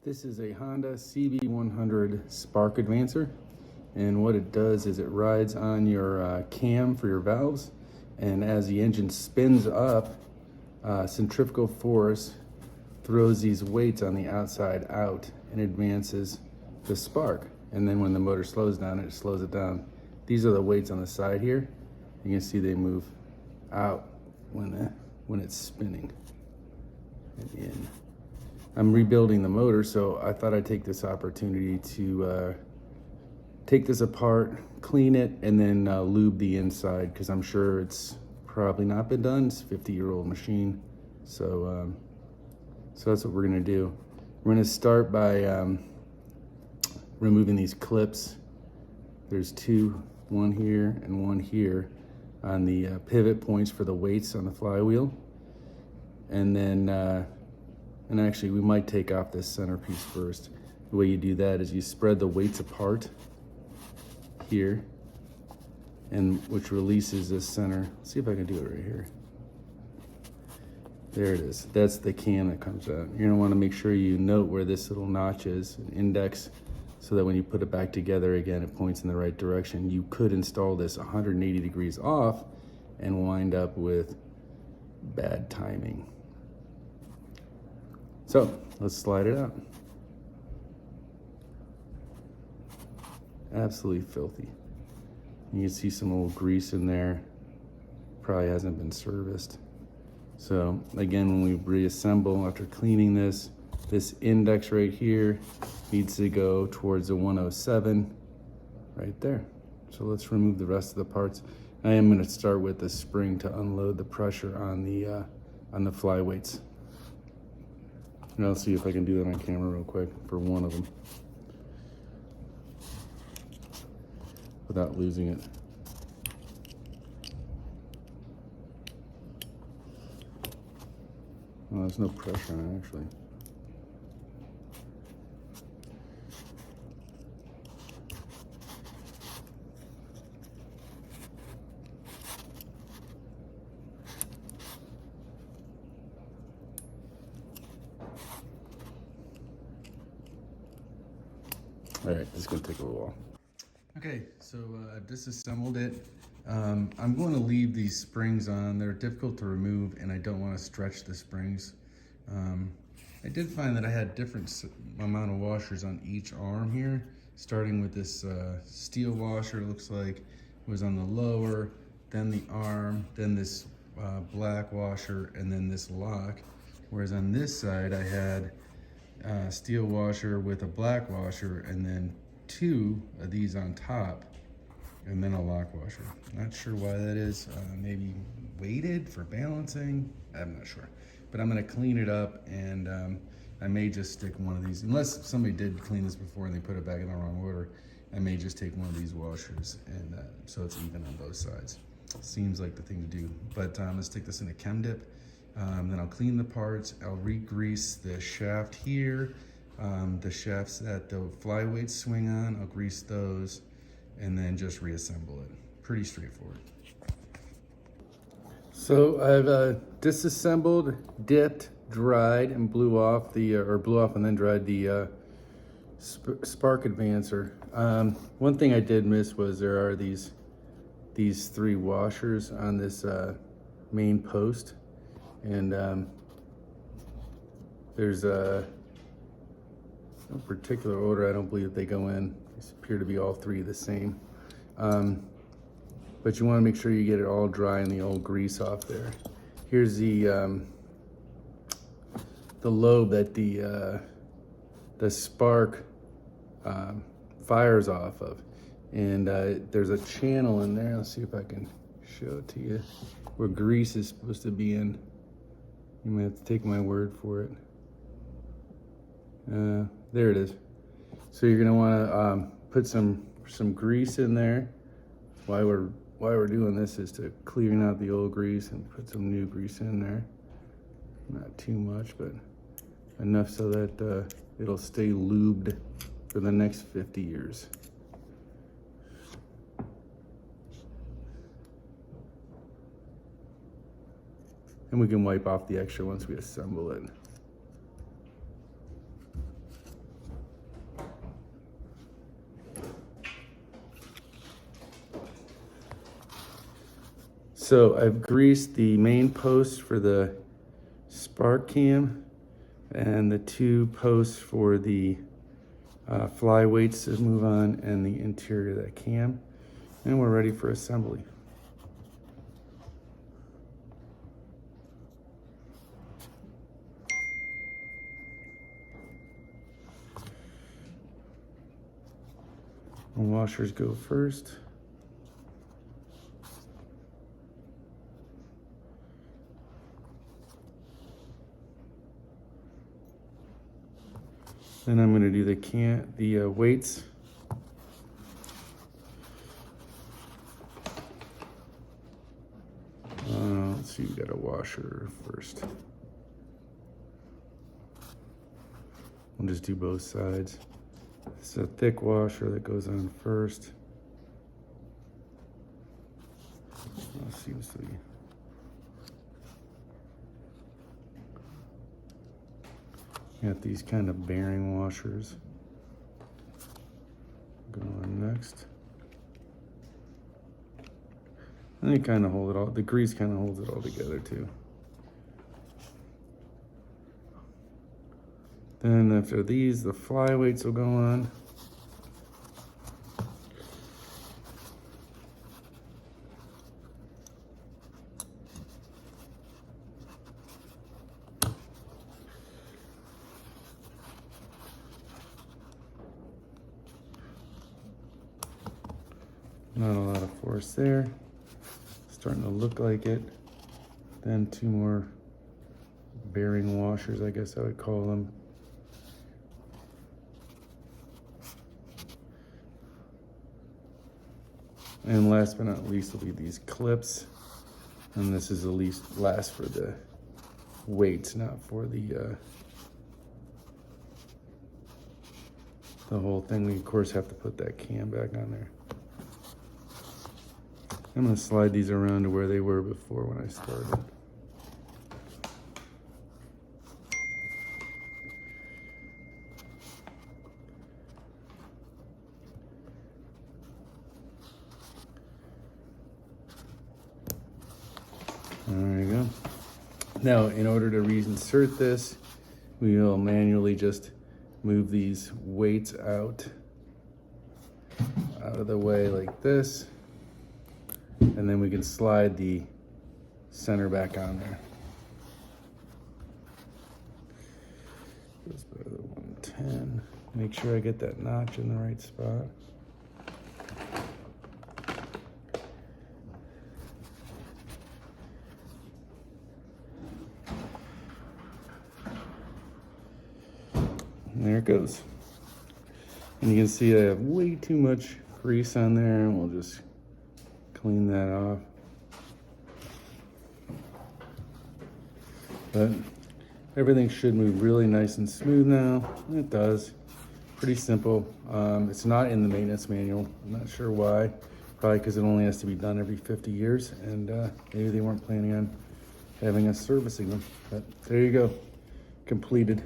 This is a Honda CB100 spark advancer, and what it does is it rides on your cam for your valves, and as the engine spins up, centrifugal force throws these weights on the outside out and advances the spark, and then when the motor slows down, it slows it down. These are the weights on the side here. You can see they move out when it's spinning and in. I'm rebuilding the motor, so I thought I'd take this opportunity to take this apart, clean it, and then lube the inside, because I'm sure it's probably not been done. It's a 50-year-old machine. So that's what we're gonna do. We're gonna start by removing these clips. There's two, one here and one here, on the pivot points for the weights on the flywheel. And then, and actually we might take off this centerpiece first. The way you do that is you spread the weights apart here, and which releases this center. Let's see if I can do it right here. There it is. That's the cam that comes out. You're gonna wanna make sure you note where this little notch is, an index, so that when you put it back together again, it points in the right direction. You could install this 180 degrees off and wind up with bad timing. So let's slide it out. Absolutely filthy. You can see some old grease in there. Probably hasn't been serviced. So again, when we reassemble after cleaning this index right here needs to go towards a 107 right there. So let's remove the rest of the parts. I am going to start with the spring to unload the pressure on the flyweights. And I'll see if I can do that on camera real quick for one of them without losing it. Well, there's no pressure on it, actually. All right, this is gonna take a little while. Okay, so I've disassembled it. I'm going to leave these springs on. They're difficult to remove, and I don't want to stretch the springs. I did find that I had different amount of washers on each arm here, starting with this steel washer. It looks like it was on the lower, then the arm, then this black washer, and then this lock. Whereas on this side, I had steel washer with a black washer, and then two of these on top, and then a lock washer. Not sure why that is. Maybe weighted for balancing. I'm not sure. But I'm gonna clean it up, and I may just stick one of these, unless somebody did clean this before and they put it back in the wrong order. I may just take one of these washers, and so it's even on both sides. Seems like the thing to do. But let's take this in a chem dip. Then I'll clean the parts. I'll re-grease the shaft here. The shafts that the flyweights swing on, I'll grease those, and then just reassemble it. Pretty straightforward. So I've disassembled, dipped, dried, and blew off and then dried the spark advancer. One thing I did miss was there are these three washers on this main post, and there's no particular order. I don't believe they go in. These appear to be all three the same. But you want to make sure you get it all dry and the old grease off there. Here's the lobe that the spark fires off of, and there's a channel in there. Let's see if I can show it to you, where grease is supposed to be in. You might have to take my word for it. There it is. So you're gonna want to put some grease in there. Why we're doing this is to clean out the old grease and put some new grease in there. Not too much, but enough so that it'll stay lubed for the next 50 years. And we can wipe off the extra once we assemble it. So I've greased the main post for the spark cam and the 2 posts for the fly weights to move on and the interior of that cam. And we're ready for assembly. The washers go first. Then I'm going to do the weights. Let's see, we got a washer first. We'll just do both sides. It's a thick washer that goes on first. That seems to be. Got these kind of bearing washers. Go on next. And they kind of hold it all, the grease kind of holds it all together too. Then after these, the fly weights will go on. Not a lot of force there. Starting to look like it. Then 2 more bearing washers, I guess I would call them. And last but not least will be these clips. And this is last for the weights, not for the whole thing. We of course have to put that cam back on there. I'm gonna slide these around to where they were before when I started. There you go. Now, in order to reinsert this, we will manually just move these weights out of the way like this. And then we can slide the center back on there. Goes by the 110. Make sure I get that notch in the right spot. And there it goes. And you can see I have way too much grease on there, and we'll just clean that off. But everything should move really nice and smooth now. It does. Pretty simple. It's not in the maintenance manual. I'm not sure why. Probably because it only has to be done every 50 years, and maybe they weren't planning on having us servicing them. But there you go. Completed.